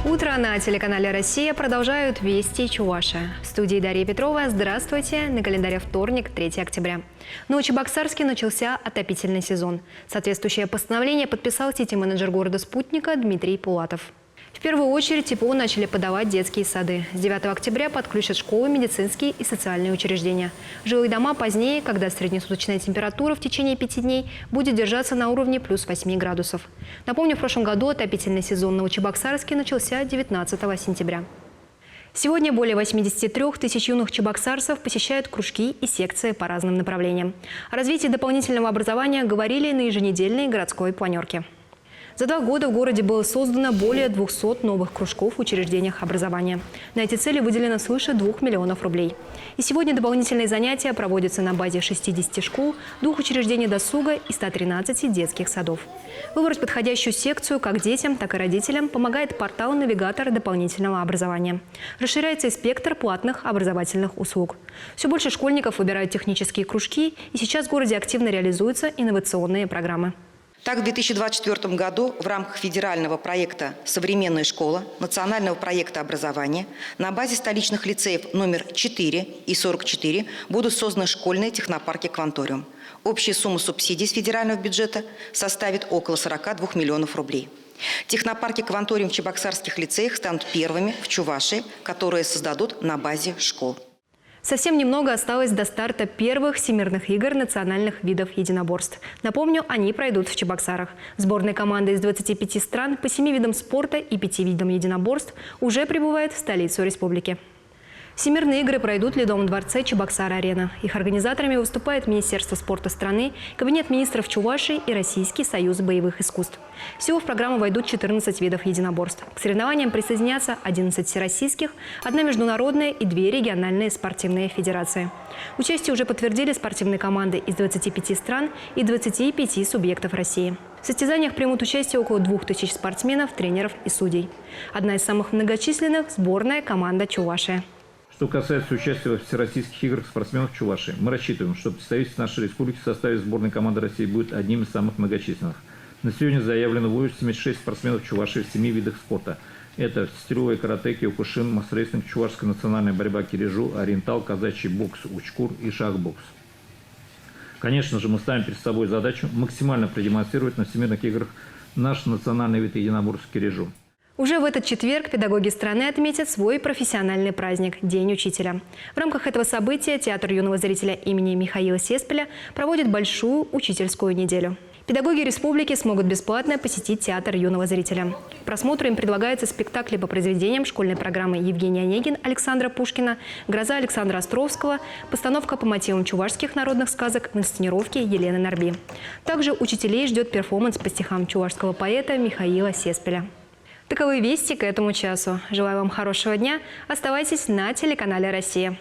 Утро на телеканале «Россия» продолжают «Вести Чувашия». В студии Дарья Петрова. Здравствуйте. На календаре вторник, 3 октября. В Новочебоксарске начался отопительный сезон. Соответствующее постановление подписал сити-менеджер города «Спутника» Дмитрий Пулатов. В первую очередь тепло начали подавать детские сады. С 9 октября подключат школы, медицинские и социальные учреждения. Жилые дома позднее, когда среднесуточная температура в течение 5 дней будет держаться на уровне плюс 8 градусов. Напомню, в прошлом году отопительный сезон в Новочебоксарске начался 19 сентября. Сегодня более 83 тысяч юных чебоксарцев посещают кружки и секции по разным направлениям. О развитии дополнительного образования говорили на еженедельной городской планерке. За 2 года в городе было создано более 200 новых кружков в учреждениях образования. На эти цели выделено свыше 2 миллионов рублей. И сегодня дополнительные занятия проводятся на базе 60 школ, 2 учреждений досуга и 113 детских садов. Выбрать подходящую секцию как детям, так и родителям помогает портал-навигатор дополнительного образования. Расширяется и спектр платных образовательных услуг. Все больше школьников выбирают технические кружки, и сейчас в городе активно реализуются инновационные программы. Так, в 2024 году в рамках федерального проекта «Современная школа» национального проекта образования на базе столичных лицеев номер 4 и 44 будут созданы школьные технопарки «Кванториум». Общая сумма субсидий с федерального бюджета составит около 42 миллионов рублей. Технопарки «Кванториум» в чебоксарских лицеях станут первыми в Чувашии, которые создадут на базе школ. Совсем немного осталось до старта первых всемирных игр национальных видов единоборств. Напомню, они пройдут в Чебоксарах. Сборная команда из 25 стран по 7 видам спорта и 5 видам единоборств уже прибывает в столицу республики. Всемирные игры пройдут в Ледовом дворце Чебоксар-Арена. Их организаторами выступает Министерство спорта страны, Кабинет министров Чувашии и Российский союз боевых искусств. Всего в программу войдут 14 видов единоборств. К соревнованиям присоединятся 11 всероссийских, 1 международная и 2 региональные спортивные федерации. Участие уже подтвердили спортивные команды из 25 стран и 25 субъектов России. В состязаниях примут участие около 2000 спортсменов, тренеров и судей. Одна из самых многочисленных – сборная команда Чувашия. Что касается участия в всероссийских играх спортсменов Чувашии, мы рассчитываем, что представитель нашей республики в составе сборной команды России будет одним из самых многочисленных. На сегодня заявлено 86 спортсменов Чувашии в 7 видах спорта. Это стилевое карате, киокушин, масс-рестлинг, чувашская национальная борьба кирежу, ориентал, казачий бокс, учкур и шах-бокс. Конечно же, мы ставим перед собой задачу максимально продемонстрировать на всемирных играх наш национальный вид единоборств кирежу. Уже в этот четверг педагоги страны отметят свой профессиональный праздник – День учителя. В рамках этого события Театр юного зрителя имени Михаила Сеспеля проводит большую учительскую неделю. Педагоги республики смогут бесплатно посетить Театр юного зрителя. К просмотру им предлагаются спектакли по произведениям школьной программы Евгений Онегин Александра Пушкина, «Гроза» Александра Островского, постановка по мотивам чувашских народных сказок в инсценировке Елены Нарби. Также учителей ждет перформанс по стихам чувашского поэта Михаила Сеспеля. Таковы вести к этому часу. Желаю вам хорошего дня. Оставайтесь на телеканале «Россия».